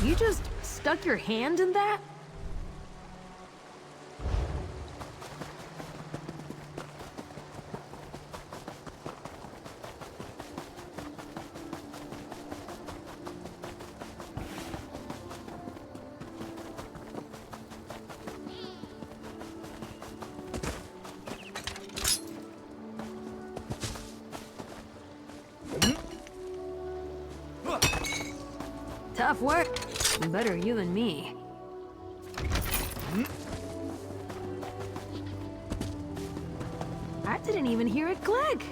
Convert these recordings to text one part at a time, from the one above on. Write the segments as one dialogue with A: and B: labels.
A: You just stuck your hand in that? Tough work. Better you than me. I didn't even hear it click.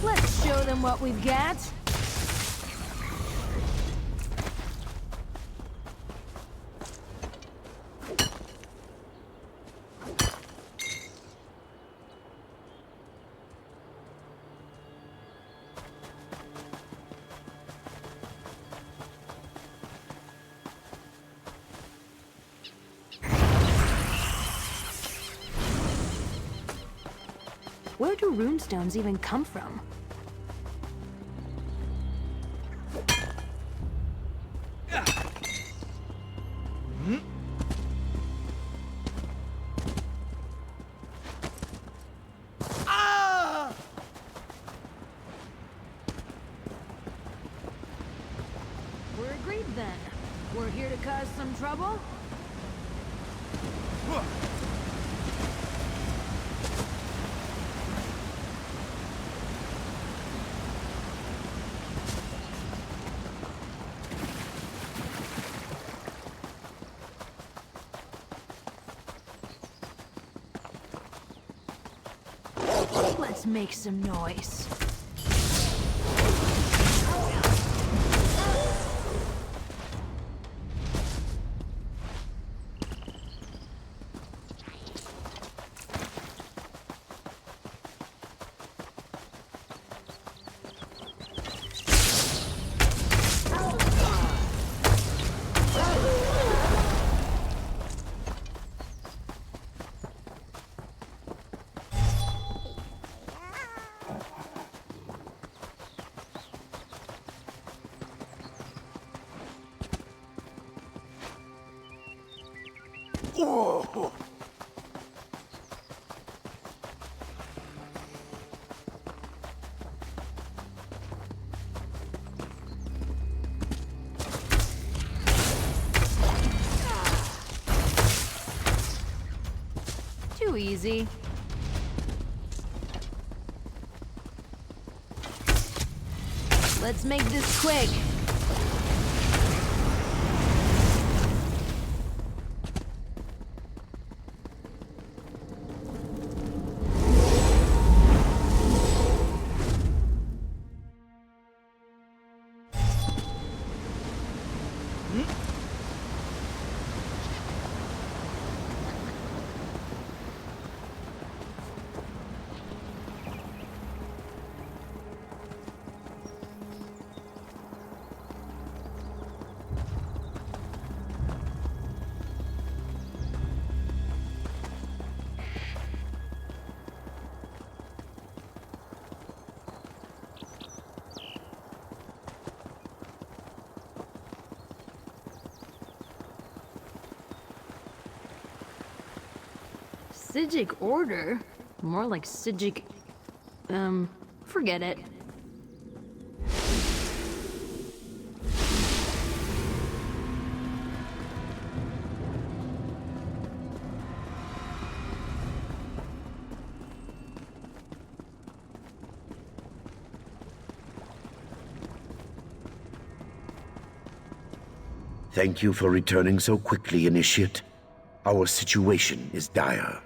A: Let's show them what we've got. Where do runestones even come from? We're agreed then. We're here to cause some trouble? Let's make some noise.
B: Whoa!
A: Too easy. Let's make this quick. Psijic order? More like Psijic... forget it.
B: Thank you for returning so quickly, Initiate. Our situation is dire.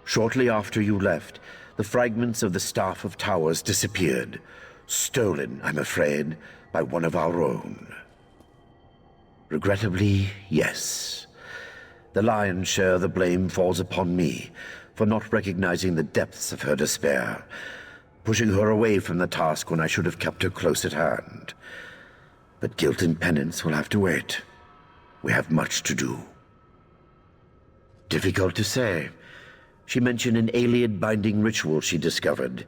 B: Shortly after you left, the fragments of the Staff of Towers disappeared. Stolen, I'm afraid, by one of our own. Regrettably, yes. The lion's share of the blame falls upon me for not recognizing the depths of her despair, pushing her away from the task when I should have kept her close at hand. But guilt and penance will have to wait. We have much to do. Difficult to say. She mentioned an alien binding ritual she discovered.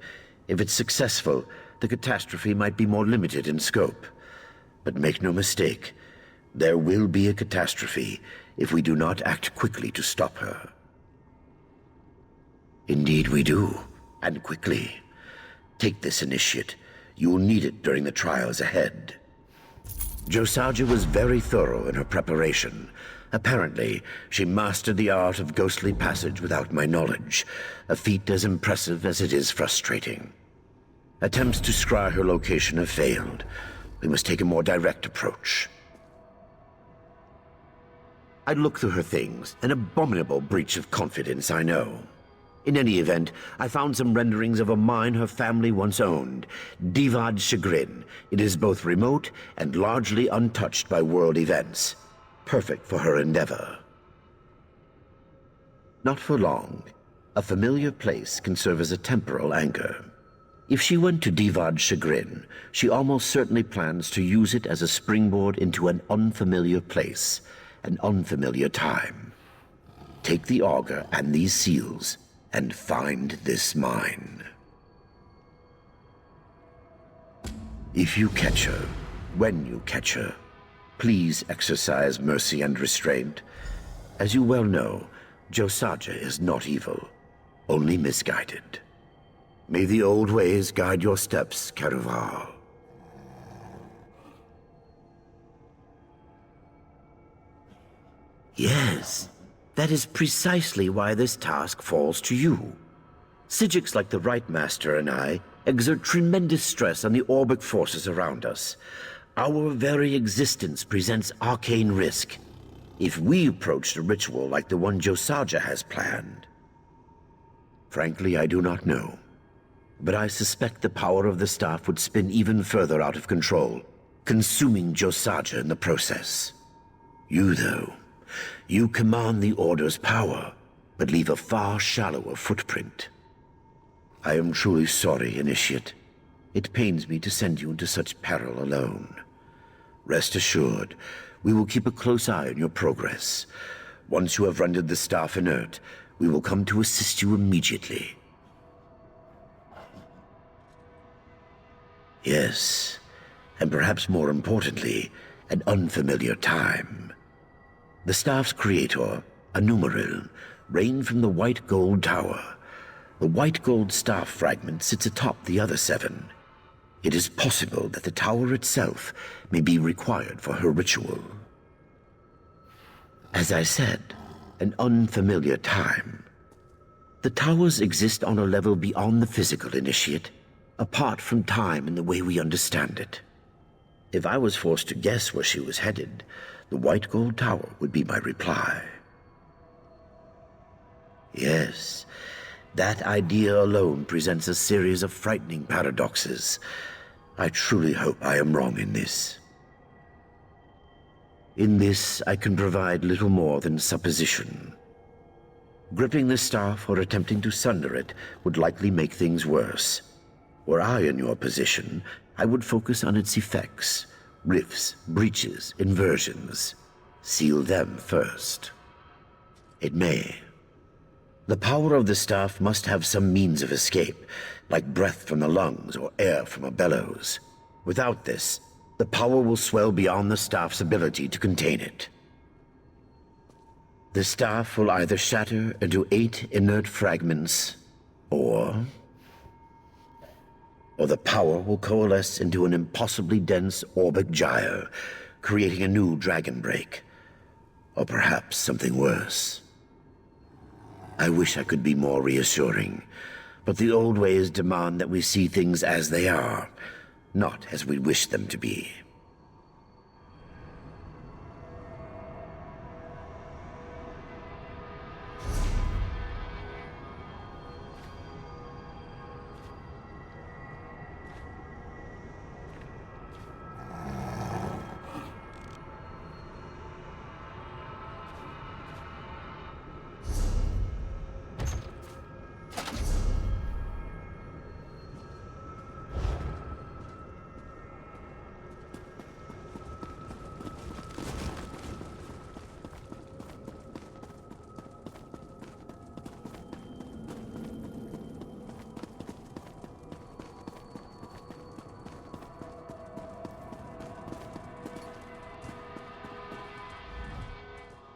B: If it's successful, the catastrophe might be more limited in scope. But make no mistake, there will be a catastrophe if we do not act quickly to stop her. Indeed we do, and quickly. Take this, Initiate. You will need it during the trials ahead. Josaja was very thorough in her preparation. Apparently, she mastered the art of ghostly passage without my knowledge, a feat as impressive as it is frustrating. Attempts to scry her location have failed. We must take a more direct approach. I'd look through her things, an abominable breach of confidence, I know. In any event, I found some renderings of a mine her family once owned, Divad's Chagrin. It is both remote and largely untouched by world events. Perfect for her endeavor. Not for long. A familiar place can serve as a temporal anchor. If she went to Divad's Chagrin, she almost certainly plans to use it as a springboard into an unfamiliar place, an unfamiliar time. Take the auger and these seals, and find this mine. If you catch her, when you catch her, please exercise mercy and restraint. As you well know, Josaja is not evil, only misguided. May the old ways guide your steps, Caraval. Yes. That is precisely why this task falls to you. Psijics like the Right Master and I exert tremendous stress on the orbic forces around us. Our very existence presents arcane risk. If we approached a ritual like the one Josaja has planned... Frankly, I do not know. But I suspect the power of the staff would spin even further out of control, consuming Josaja in the process. You, though... You command the Order's power, but leave a far shallower footprint. I am truly sorry, Initiate. It pains me to send you into such peril alone. Rest assured, we will keep a close eye on your progress. Once you have rendered the staff inert, we will come to assist you immediately. Yes, and perhaps more importantly, an unfamiliar time. The staff's creator, Anumaril, reigned from the White Gold Tower. The White Gold staff fragment sits atop the other 7. It is possible that the tower itself may be required for her ritual. As I said, an unfamiliar time. The towers exist on a level beyond the physical, Initiate, apart from time in the way we understand it. If I was forced to guess where she was headed, the White Gold Tower would be my reply. Yes, that idea alone presents a series of frightening paradoxes. I truly hope I am wrong in this. In this, I can provide little more than supposition. Gripping the staff or attempting to sunder it would likely make things worse. Were I in your position, I would focus on its effects. Rifts, breaches, inversions. Seal them first. It may. The power of the staff must have some means of escape, like breath from the lungs or air from a bellows. Without this, the power will swell beyond the staff's ability to contain it. The staff will either shatter into 8 inert fragments, or the power will coalesce into an impossibly dense orbic gyre, creating a new dragon break. Or perhaps something worse. I wish I could be more reassuring, but the old ways demand that we see things as they are, not as we wish them to be.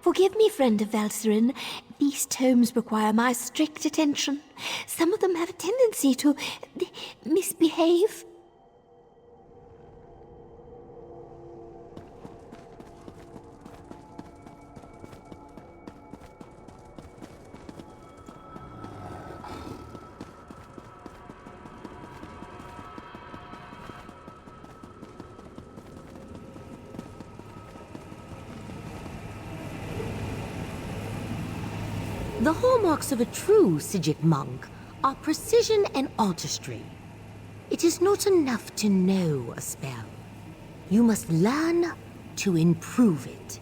C: Forgive me, friend of Valcerin. These tomes require my strict attention. Some of them have a tendency to misbehave.
D: The hallmarks of a true Psijic monk are precision and artistry. It is not enough to know a spell. You must learn to improve it.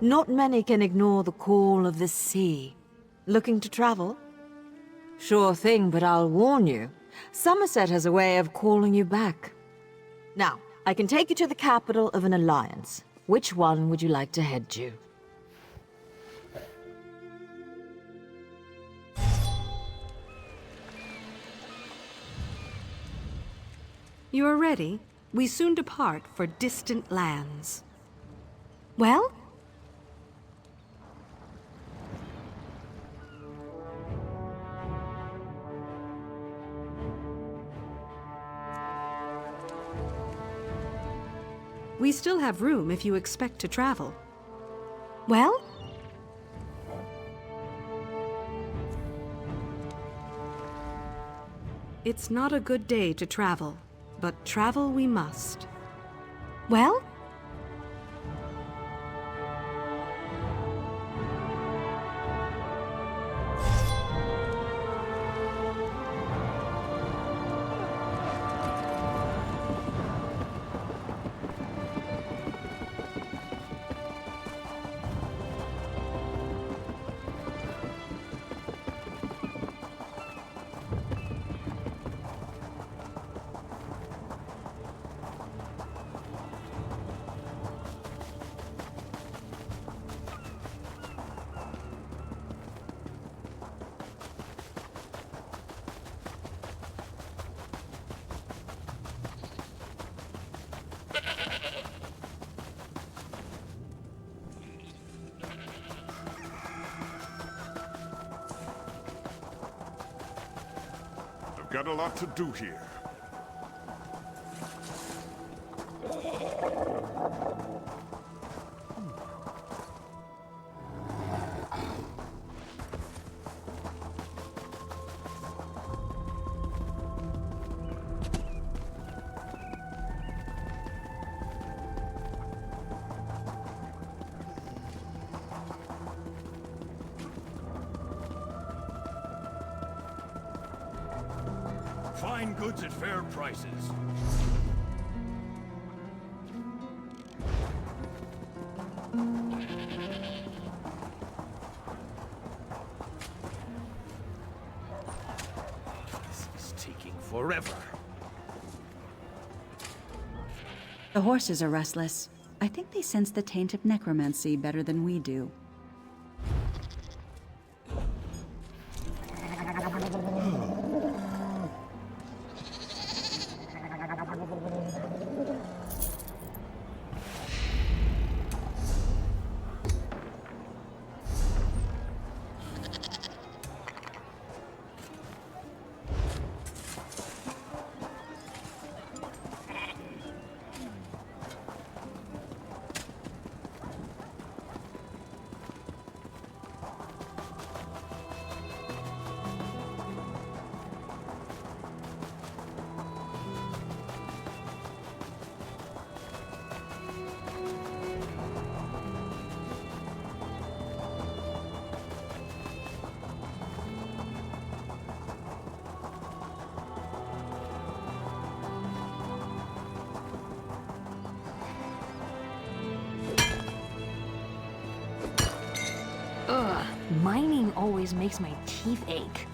A: Not many can ignore the call of the sea. Looking to travel? Sure thing, but I'll warn you. Somerset has a way of calling you back. Now, I can take you to the capital of an alliance. Which one would you like to head to?
E: You are ready? We soon depart for distant lands.
C: Well?
E: We still have room if you expect to travel.
C: Well?
E: It's not a good day to travel, but travel we must.
C: Well?
F: I've got a lot to do here. Fine goods at fair prices. This is taking forever.
G: The horses are restless. I think they sense the taint of necromancy better than we do.
A: Ugh, mining always makes my teeth ache.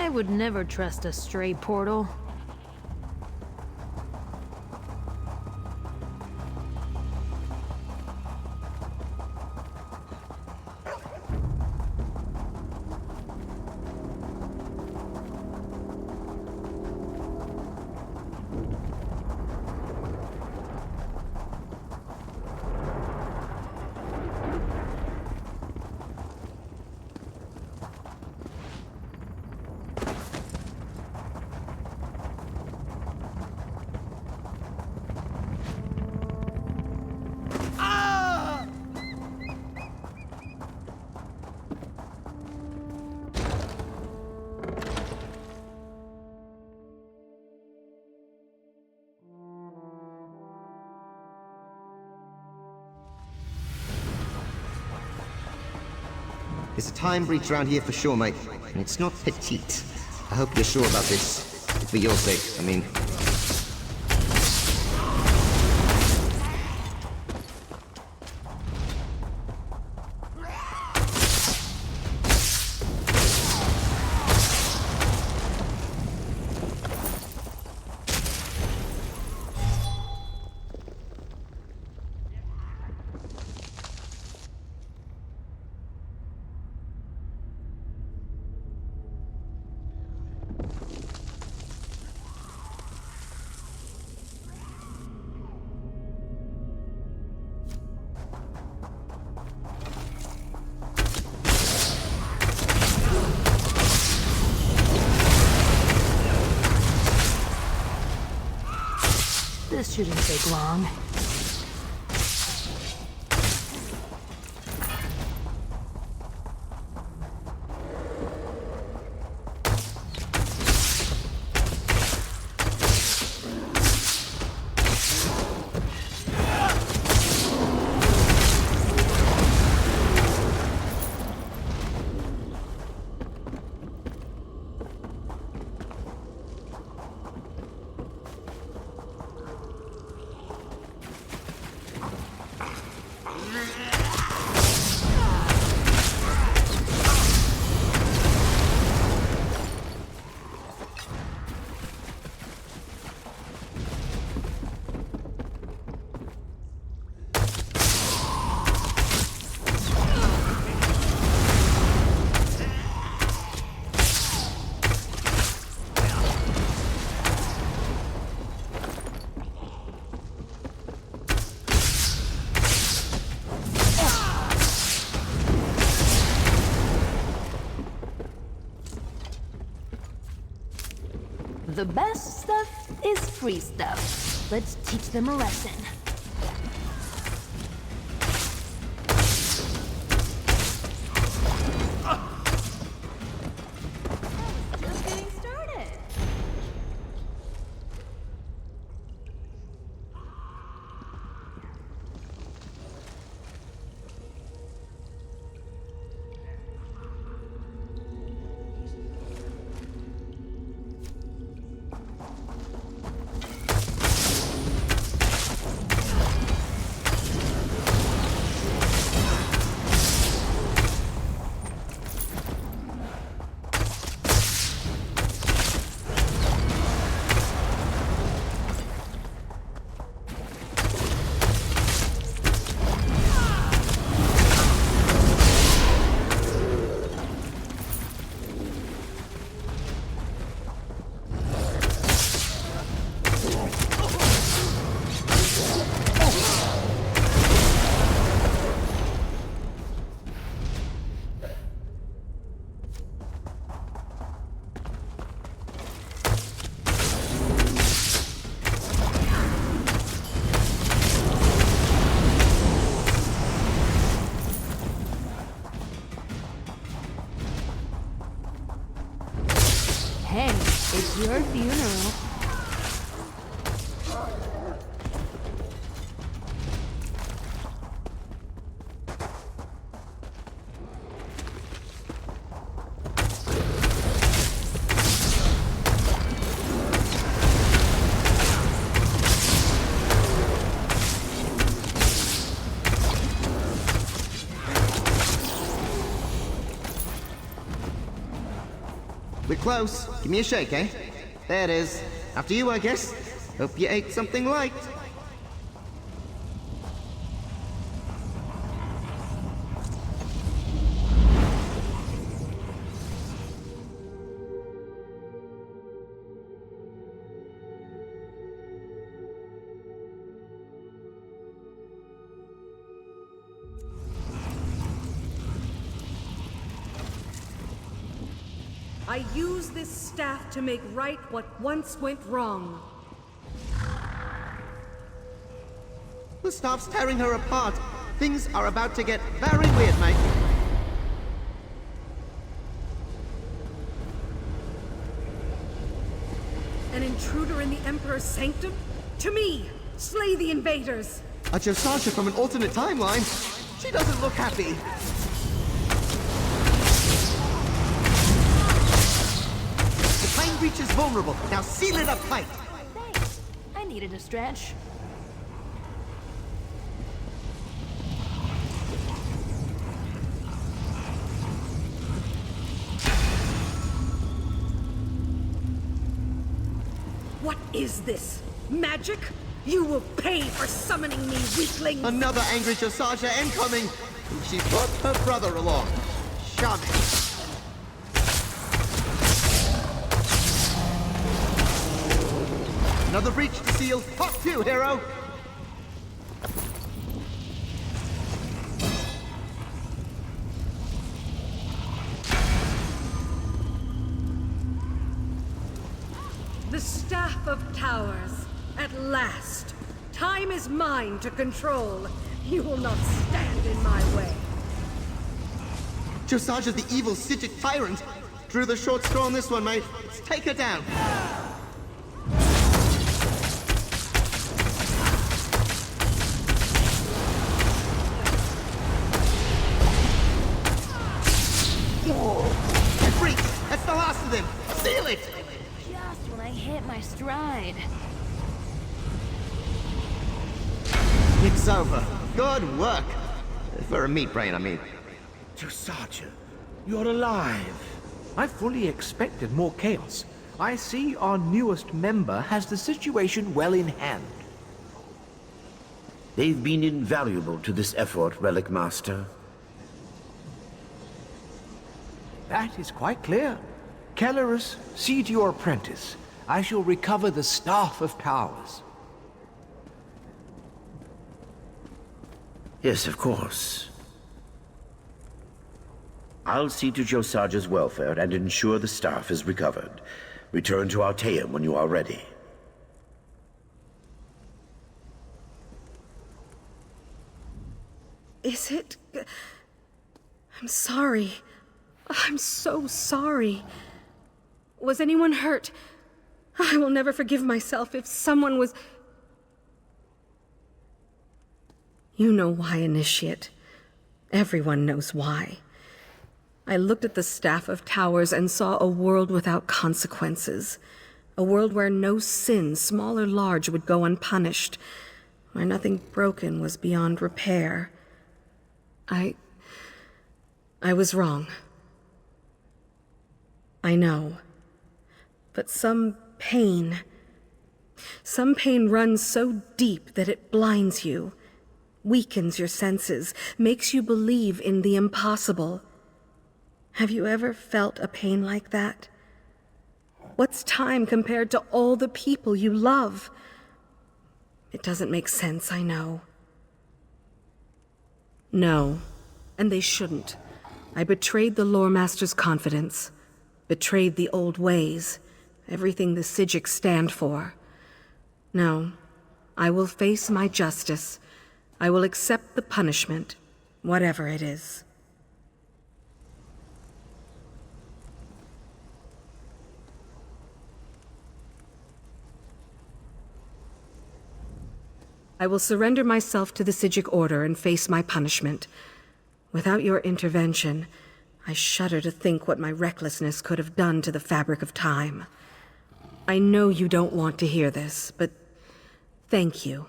E: I would never trust a stray portal.
H: There's a time breach around here for sure, mate. And it's not petite. I hope you're sure about this. For your sake, I mean.
E: This shouldn't take long. The best stuff is free stuff. Let's teach them a lesson.
C: Just getting started.
E: Hey, it's your funeral.
H: We're close. Give me a shake, eh? There it is. After you, I guess. Hope you ate something light.
E: I use this staff to make right what once went wrong.
H: The staff's tearing her apart. Things are about to get very weird, mate.
E: An intruder in the Emperor's sanctum? To me! Slay the invaders!
H: A Josasha from an alternate timeline? She doesn't look happy. The plane breach is vulnerable. Now seal it up tight.
C: Thanks. I needed a stretch.
E: What is this? Magic? You will pay for summoning me, weakling!
H: Another angry Josasha incoming. She brought her brother along. Shove it. Another breach to seal. Fuck you, hero!
E: The Staff of Towers. At last. Time is mine to control. You will not stand in my way.
H: Josasha, the evil Psijic tyrant, drew the short straw on this one, mate. Let's take her down. Freak! That's the last of them! Seal it!
C: Just when I hit my stride.
H: It's over. Good work. For a meat brain, I mean.
B: Josasha, you're alive.
I: I fully expected more chaos. I see our newest member has the situation well in hand.
B: They've been invaluable to this effort, Relic Master.
I: That is quite clear. Kellerus, see to your apprentice. I shall recover the Staff of Towers.
B: Yes, of course. I'll see to Josasha's welfare and ensure the staff is recovered. Return to Alteum when you are ready.
E: Is it... I'm sorry. I'm so sorry. Was anyone hurt? I will never forgive myself if someone was... You know why, Initiate. Everyone knows why. I looked at the Staff of Towers and saw a world without consequences. A world where no sin, small or large, would go unpunished. Where nothing broken was beyond repair. I was wrong. I know. But some pain runs so deep that it blinds you, weakens your senses, makes you believe in the impossible. Have you ever felt a pain like that? What's time compared to all the people you love? It doesn't make sense, I know. No, and they shouldn't. I betrayed the Lore Master's confidence. Betrayed the old ways, everything the Psijic stand for. No, I will face my justice. I will accept the punishment, whatever it is. I will surrender myself to the Psijic Order and face my punishment. Without your intervention, I shudder to think what my recklessness could have done to the fabric of time. I know you don't want to hear this, but thank you.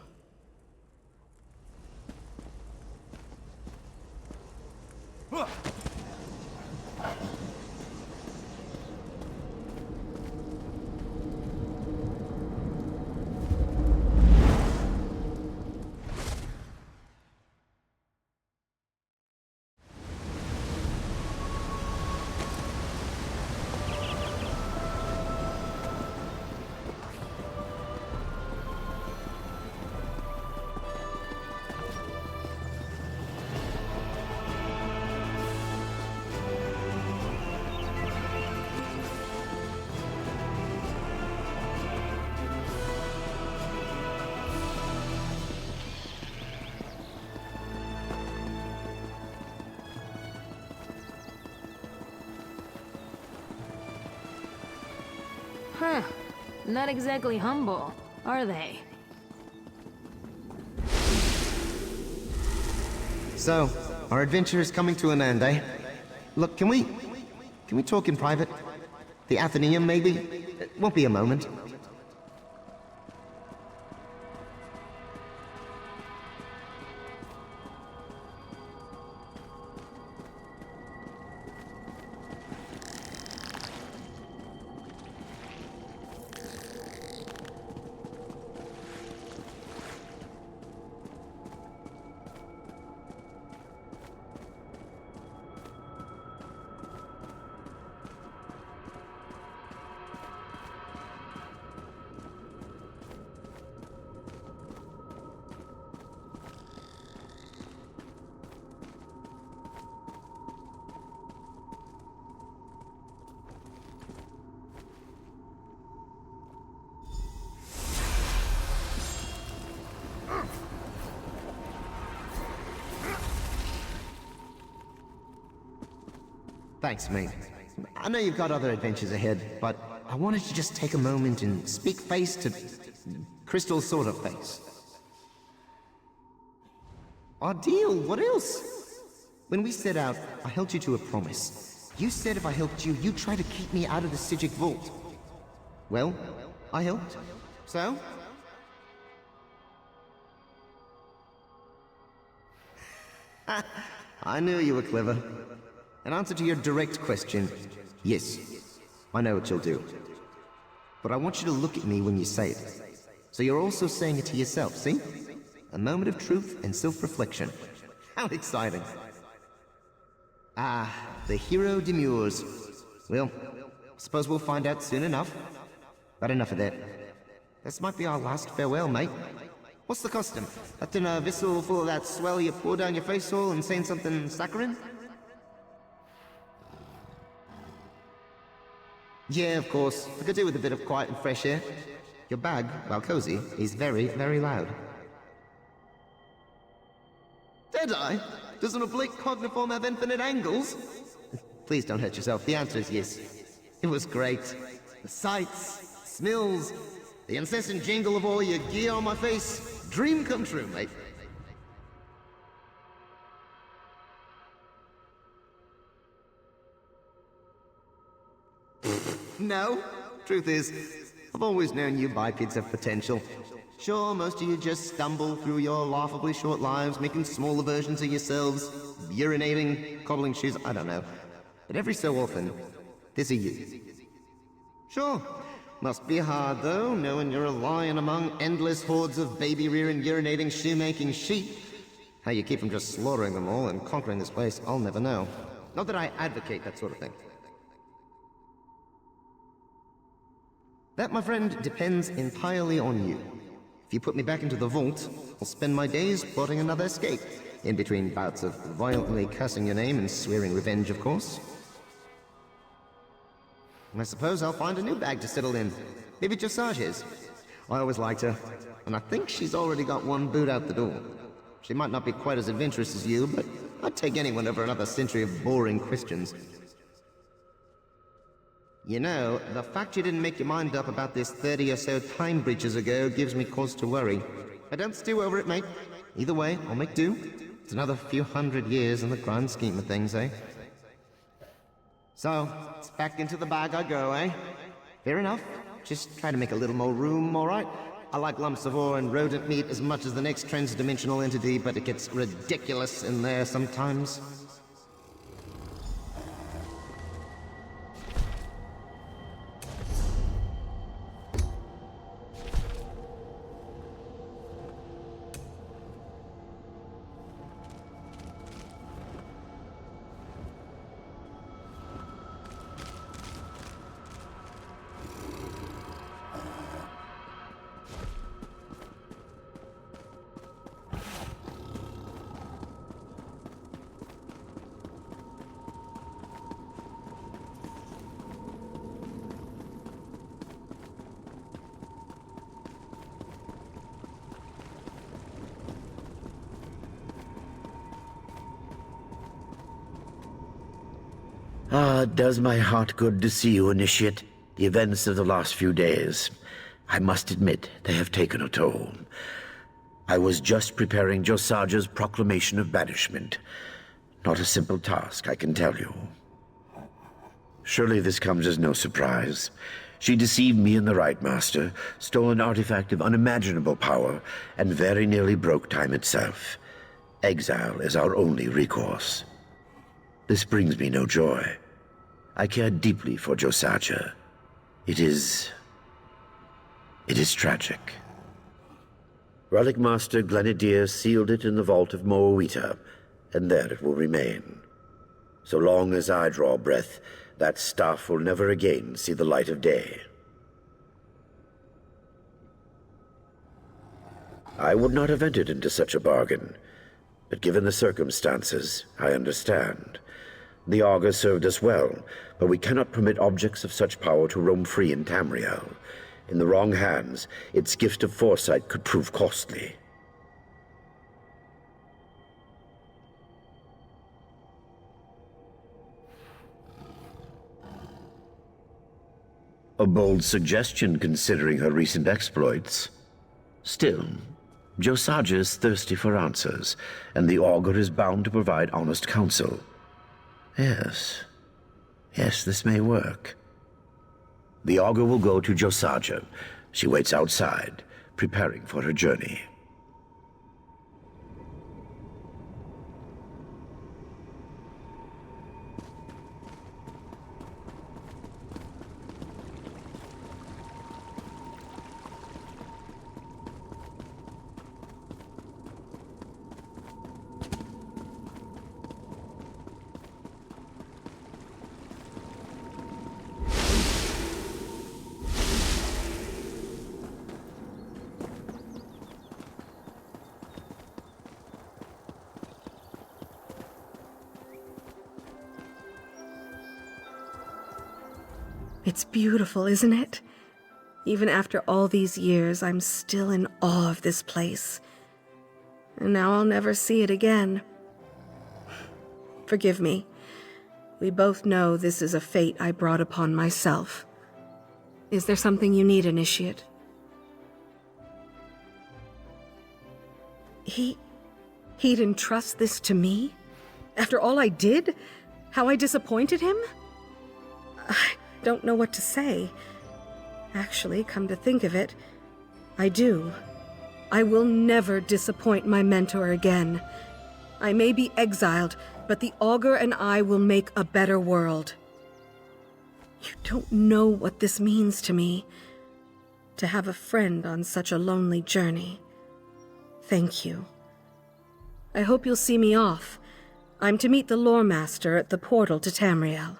A: Huh. Not exactly humble, are they?
H: So, our adventure is coming to an end, eh? Look, can we talk in private? The Athenaeum, maybe? It won't be a moment. Thanks, mate. I know you've got other adventures ahead, but I wanted to just take a moment and speak face to Crystal's sort of face. Our deal, what else? When we set out, I held you to a promise. You said if I helped you, you'd try to keep me out of the Sijic vault. Well, I helped. So? I knew you were clever. In answer to your direct question, yes, I know what you'll do. But I want you to look at me when you say it. So you're also saying it to yourself, see? A moment of truth and self-reflection. How exciting. Ah, the hero demurs. Well, suppose we'll find out soon enough. But enough of that. This might be our last farewell, mate. What's the custom? Letting a vessel full of that swell you pour down your face hole and saying something saccharine? Yeah, of course. I could do with a bit of quiet and fresh air. Your bag, while cozy, is very, very loud. Did I? Does an oblique cogniform have infinite angles? Please don't hurt yourself. The answer is yes. It was great. The sights, smells, the incessant jingle of all your gear on my face. Dream come true, mate. No. Truth is, I've always known you bipeds have potential. Sure, most of you just stumble through your laughably short lives, making smaller versions of yourselves, urinating, coddling shoes, I don't know. But every so often, there's a you. Sure, must be hard though, knowing you're a lion among endless hordes of baby-rearing, urinating, shoemaking sheep. How you keep from just slaughtering them all and conquering this place, I'll never know. Not that I advocate that sort of thing. That, my friend, depends entirely on you. If you put me back into the vault, I'll spend my days plotting another escape, in between bouts of violently cursing your name and swearing revenge, of course. I suppose I'll find a new bag to settle in. Maybe Dressage's. I always liked her, and I think she's already got one boot out the door. She might not be quite as adventurous as you, but I'd take anyone over another century of boring questions. You know, the fact you didn't make your mind up about this 30 or so time breaches ago gives me cause to worry. But don't stew over it, mate. Either way, I'll make do. It's another few hundred years in the grand scheme of things, eh? So, it's back into the bag I go, eh? Fair enough. Just try to make a little more room, alright? I like lumps of ore and rodent meat as much as the next transdimensional entity, but it gets ridiculous in there sometimes.
B: Ah, does my heart good to see you, Initiate. The events of the last few days, I must admit, they have taken a toll. I was just preparing Josaja's proclamation of banishment. Not a simple task, I can tell you. Surely this comes as no surprise. She deceived me and the Right Master, stole an artifact of unimaginable power, and very nearly broke time itself. Exile is our only recourse. This brings me no joy. I care deeply for Josaja. It is tragic. Relic Master Glenadier sealed it in the vault of Moawita, and there it will remain. So long as I draw breath, that staff will never again see the light of day. I would not have entered into such a bargain, but given the circumstances, I understand. The Augur served us well, but we cannot permit objects of such power to roam free in Tamriel. In the wrong hands, its gift of foresight could prove costly. A bold suggestion considering her recent exploits. Still, Josaja is thirsty for answers, and the Augur is bound to provide honest counsel. Yes, this may work. The Augur will go to Josaja. She waits outside, preparing for her journey.
E: It's beautiful, isn't it? Even after all these years, I'm still in awe of this place. And now I'll never see it again. Forgive me. We both know this is a fate I brought upon myself. Is there something you need, Initiate? He'd entrust this to me? After all I did? How I disappointed him? I don't know what to say. Actually, come to think of it, I do. I will never disappoint my mentor again. I may be exiled, but the Augur and I will make a better world. You don't know what this means to me, to have a friend on such a lonely journey. Thank you. I hope you'll see me off. I'm to meet the Lore Master at the portal to Tamriel.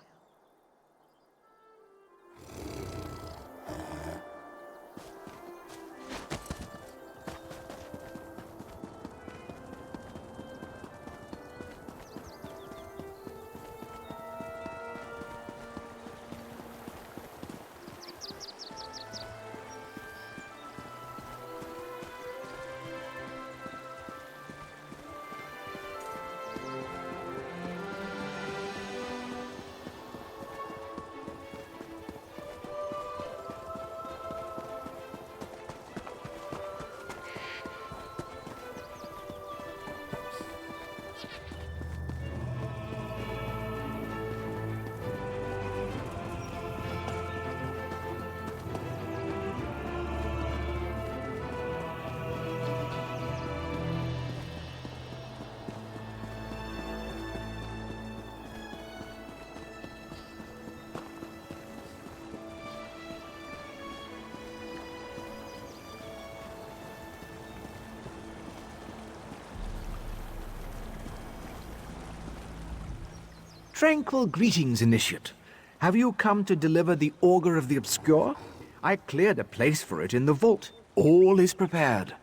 I: Tranquil greetings, Initiate. Have you come to deliver the Augur of the Obscure? I cleared a place for it in the vault. All is prepared.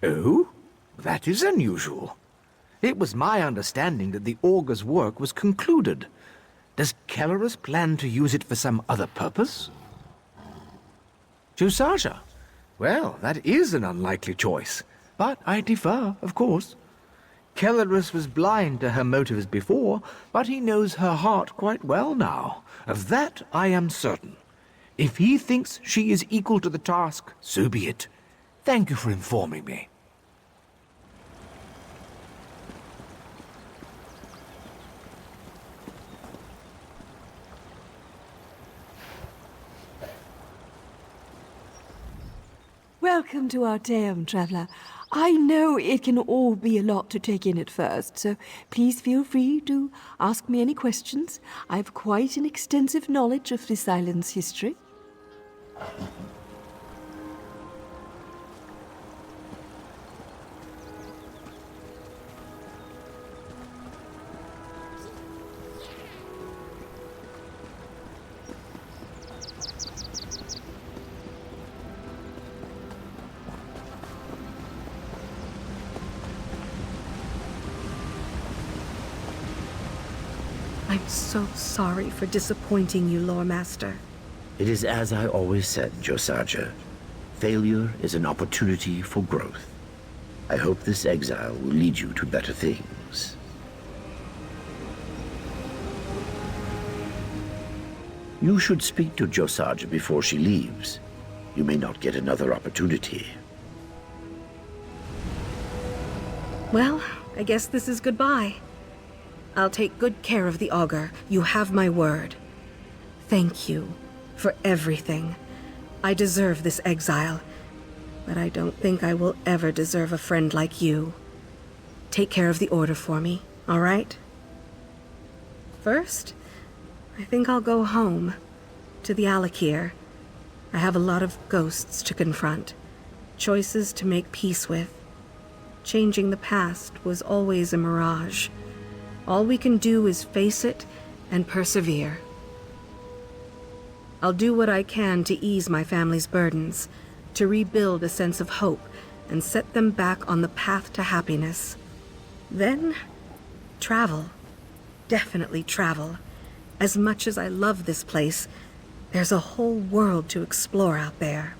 I: Oh? That is unusual. It was my understanding that the Augur's work was concluded. Does Kellerus plan to use it for some other purpose? Josaja? Well, that is an unlikely choice. But I defer, of course. Kellerus was blind to her motives before, but he knows her heart quite well now. Of that I am certain. If he thinks she is equal to the task, so be it. Thank you for informing me.
J: Welcome to Arteum, traveler. I know it can all be a lot to take in at first, so please feel free to ask me any questions. I have quite an extensive knowledge of this island's history.
E: I'm so sorry for disappointing you, Lore Master.
B: It is as I always said, Josaja. Failure is an opportunity for growth. I hope this exile will lead you to better things. You should speak to Josaja before she leaves. You may not get another opportunity.
E: Well, I guess this is goodbye. I'll take good care of the augur. You have my word. Thank you for everything. I deserve this exile, but I don't think I will ever deserve a friend like you. Take care of the order for me, all right? First, I think I'll go home, to the Alakir. I have a lot of ghosts to confront, choices to make peace with. Changing the past was always a mirage. All we can do is face it and persevere. I'll do what I can to ease my family's burdens, to rebuild a sense of hope and set them back on the path to happiness. Then, travel. Definitely travel. As much as I love this place, there's a whole world to explore out there.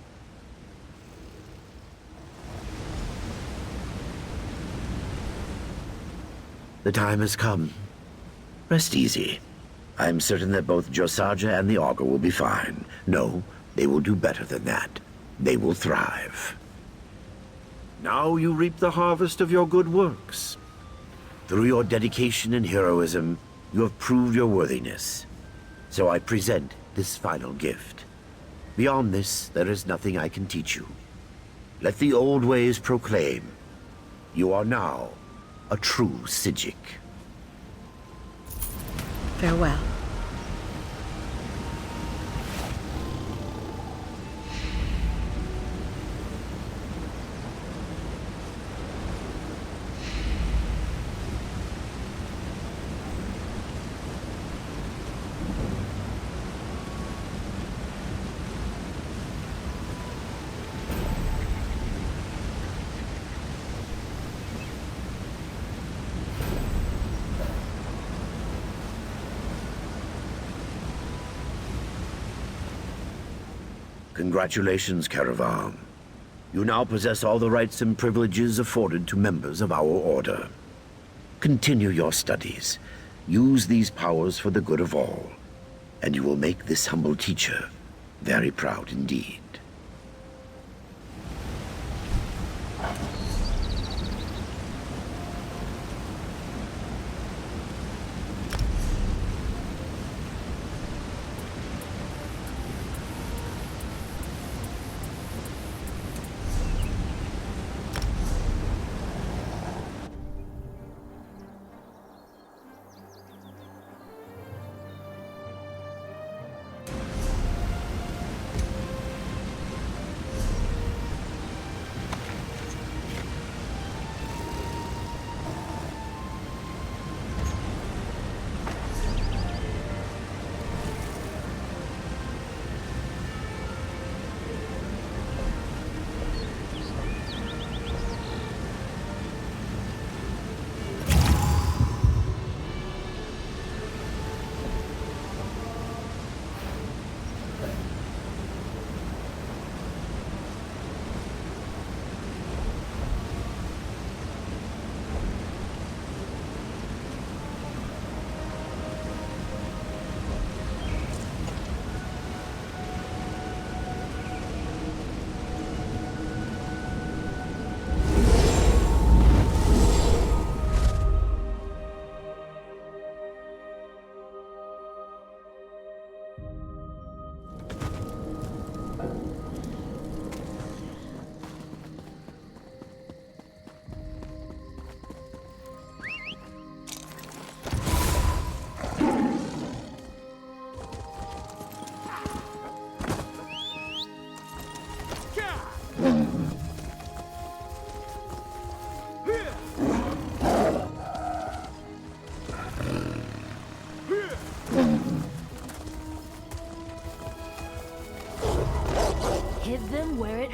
B: The time has come. Rest easy. I'm certain that both Josaja and the augur will be fine. No, they will do better than that. They will thrive. Now you reap the harvest of your good works. Through your dedication and heroism, you have proved your worthiness. So I present this final gift. Beyond this, there is nothing I can teach you. Let the old ways proclaim, you are now a true Psijic.
E: Farewell.
B: Congratulations, Caravan. You now possess all the rights and privileges afforded to members of our order. Continue your studies. Use these powers for the good of all, and you will make this humble teacher very proud indeed.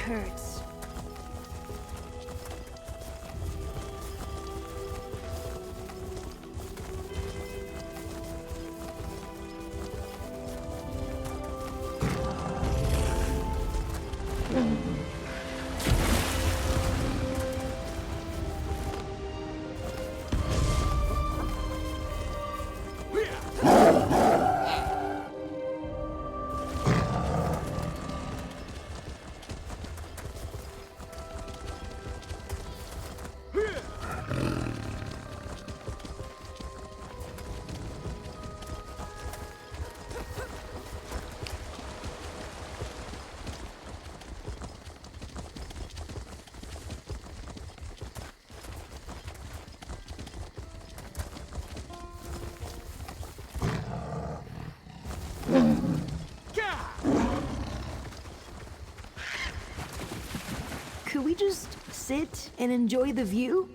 J: hurts. Could we just sit and enjoy the view?